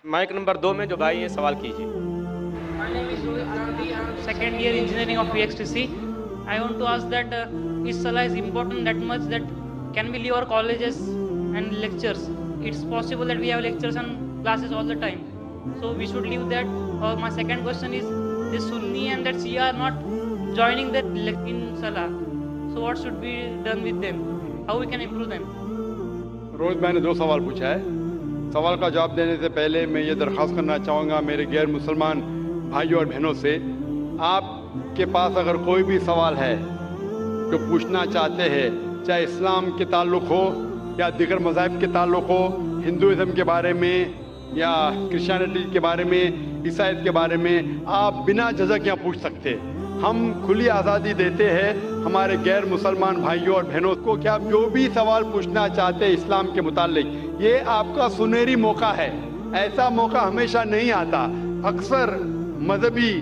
Mic number 2 में जो भाई हैं सवाल कीजिए। My name is Rohit Gandhi. I am second year engineering of VXTC. I want to ask that is Salah is important that much that can we leave our colleges and lectures? It's possible that we have lectures and classes all the time, so we should leave that. Or my second question is, the Sunni and that Shia are not joining that in Salah. So what should be done with them? How we can improve them? Rohit भाई ने 2 सवाल पूछा है। सवाल का जवाब देने से पहले मैं ये दरख्वास्त करना चाहूँगा मेरे गैर मुसलमान भाइयों और बहनों से, आपके पास अगर कोई भी सवाल है जो पूछना चाहते हैं, चाहे इस्लाम के ताल्लुक़ हो या दीगर मज़ाहिब के ताल्लुक़ हो, हिंदुइज़म के बारे में या क्रिश्चियनिटी के बारे में, ईसाईयत के बारे में, आप बिना झिझक यहाँ पूछ सकते हैं। हम खुली आज़ादी देते हैं हमारे गैर मुसलमान भाइयों और बहनों को कि आप जो भी सवाल पूछना चाहते हैं इस्लाम के मुतालिक, ये आपका सुनहरी मौका है। ऐसा मौका हमेशा नहीं आता। अक्सर मजहबी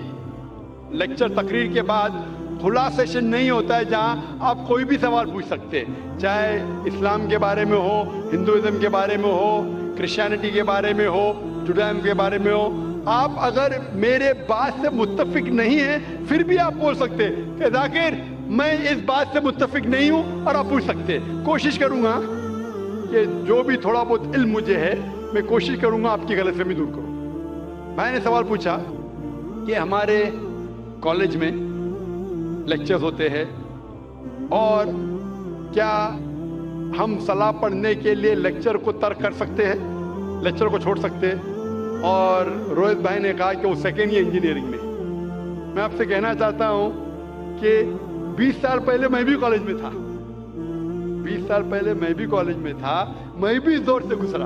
लेक्चर तकरीर के बाद खुला सेशन नहीं होता है जहां आप कोई भी सवाल पूछ सकते हैं, चाहे इस्लाम के बारे में हो, हिंदुइज्म के बारे में हो, क्रिश्चियनिटी के बारे में हो, जुडाइज्म के बारे में हो। आप अगर मेरे बात से मुत्तफिक नहीं हैं फिर भी आप बोल सकते हैं कि जाकिर मैं इस बात से मुत्तफिक नहीं हूं, और आप पूछ सकते हैं। कोशिश करूंगा कि जो भी थोड़ा बहुत इल्म मुझे है मैं कोशिश करूंगा आपकी गलतफहमी दूर करूं। भाई ने सवाल पूछा कि हमारे कॉलेज में लेक्चर्स होते हैं और क्या हम सलाह पढ़ने के लिए लेक्चर को तर्क कर सकते हैं, लेक्चर को छोड़ सकते हैं। और रोहित भाई ने कहा कि वो सेकेंड ईयर इंजीनियरिंग में। मैं आपसे कहना चाहता हूँ कि 20 साल पहले मैं भी कॉलेज में था, 20 साल पहले मैं भी कॉलेज में था, मैं भी इस दौर से गुजरा।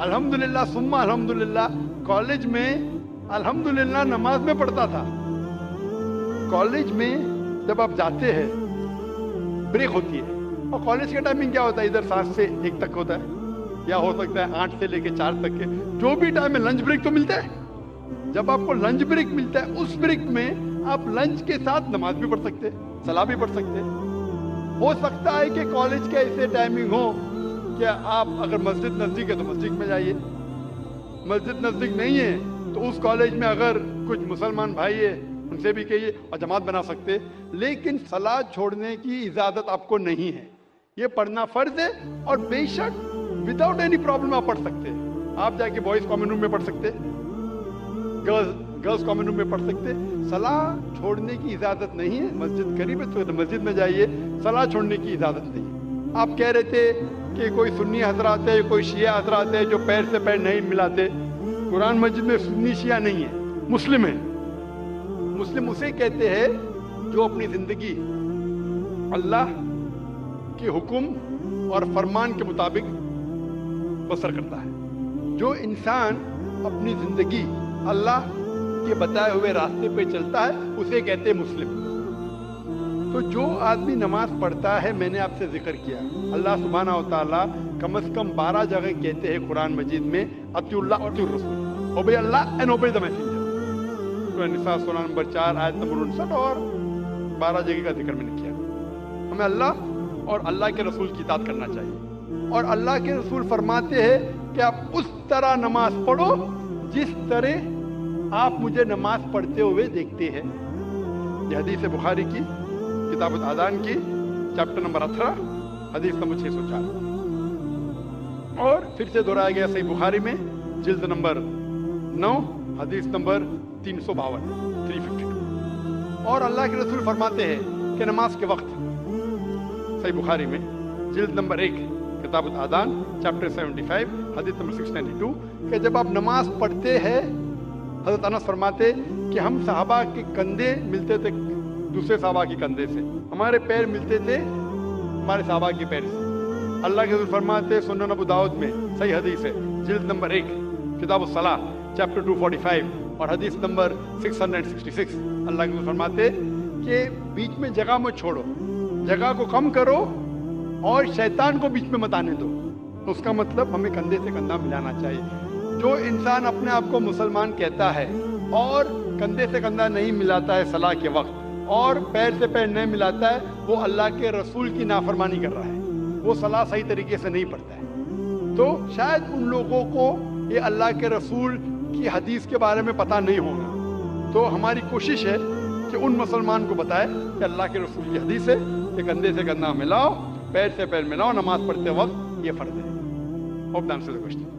अल्हम्दुलिल्लाह सुम्मा अल्हम्दुलिल्लाह, कॉलेज में अल्हम्दुलिल्लाह नमाज में पढ़ता था। कॉलेज में जब आप जाते हैं ब्रेक होती है, और कॉलेज का टाइमिंग क्या होता है, इधर 7 से 1 तक होता है, या हो सकता है 8 से लेकर 4 तक के, जो भी टाइम है लंच ब्रेक तो मिलता है। जब आपको लंच ब्रेक मिलता है, उस ब्रेक में आप लंच के साथ नमाज भी पढ़ सकते हैं, सलाह भी पढ़ सकते हैं। हो सकता है कि कॉलेज के ऐसे टाइमिंग हो कि आप अगर मस्जिद नज़दीक है तो मस्जिद में जाइए, मस्जिद नज़दीक नहीं है तो उस कॉलेज में अगर कुछ मुसलमान भाई है उनसे भी कहिए और जमात बना सकते। लेकिन सलाह छोड़ने की इजाज़त आपको नहीं है, ये पढ़ना फ़र्ज है, और बेशक विदाउट एनी प्रॉब्लम आप पढ़ सकते हैं। आप जाके बॉयज़ कॉमन रूम में पढ़ सकते, गर्ल्स कॉमन रूम में पढ़ सकते। सलाह छोड़ने की इजाज़त नहीं है। मस्जिद करीब है तो मस्जिद में जाइए, सलाह छोड़ने की इजाज़त नहीं है। आप कह रहे थे कि कोई सुन्नी हजरात है, कोई शिया हजरात है जो पैर से पैर नहीं मिलाते। कुरान मस्जिद में सुन्नी शिया नहीं है, मुस्लिम है। मुस्लिम उसे कहते हैं जो अपनी ज़िंदगी अल्लाह के हुक्म और फरमान के मुताबिक बसर करता है। जो इंसान अपनी ज़िंदगी अल्लाह के बताए हुए रास्ते पे चलता है उसे कहते हैं मुस्लिम। तो जो आदमी नमाज पढ़ता है, मैंने आपसे जिक्र किया, अल्लाह सुब्हानहू व तआला कम से कम 12 जगह कहते हैं कुरान मजीद में अतिउल्लाह अतिउर रसूल, ओबे अल्लाह एंड ओबे द मैसेंजर। सूरह निसा सूरह नंबर 4 आयत नंबर 59 और 12 जगह का जिक्र मैंने किया। हमें अल्लाह और अल्लाह के रसूल की इताअत करना चाहिए, और अल्लाह के रसूल फरमाते हैं कि आप उस तरह नमाज पढ़ो जिस तरह आप मुझे नमाज पढ़ते हुए देखते हैं। यह हदीस है बुखारी की किताब आदान की चैप्टर नंबर 18 हदीस नंबर 604, और फिर से दोहराया गया सही बुखारी में जिल्द नंबर 9 हदीस नंबर 352। और अल्लाह के रसूल फरमाते हैं कि नमाज के वक्त, सही बुखारी में जिल्द नंबर 1 किताब आदान चैप्टर 75 हदीस नंबर 692, कि जब आप नमाज पढ़ते हैं, हज़रत अनस फरमाते कि हम सहाबा के कंधे मिलते थे दूसरे सहाबा के कंधे से, हमारे पैर मिलते थे हमारे सहाबा के पैर से। अल्लाह के रसूल फरमाते सुनन अबू दाऊद में सही हदीस है जिल्द नंबर 1 किताब सलाह चैप्टर 245 और हदीस नंबर 666, अल्लाह के रसूल फरमाते कि बीच में जगह मत छोड़ो, जगह को कम करो और शैतान को बीच में मत आने दो। तो उसका मतलब हमें कंधे से कंधा मिलाना चाहिए। जो इंसान अपने आप को मुसलमान कहता है और कंधे से कंधा नहीं मिलाता है सलाह के वक्त, और पैर से पैर नहीं मिलाता है, वो अल्लाह के रसूल की नाफरमानी कर रहा है, वो सलाह सही तरीके से नहीं पढ़ता है। तो शायद उन लोगों को یہ اللہ کے رسول کی حدیث کے بارے میں پتہ نہیں ہوگا. تو ہماری کوشش ہے کہ ان مسلمان کو بتائے کہ اللہ کے رسول کی حدیث ہے کہ کندھے سے کندھا ملاؤ, پیر سے پیر ملاؤ, نماز پڑھتے وقت یہ فرض ہے. Hope that answers the question.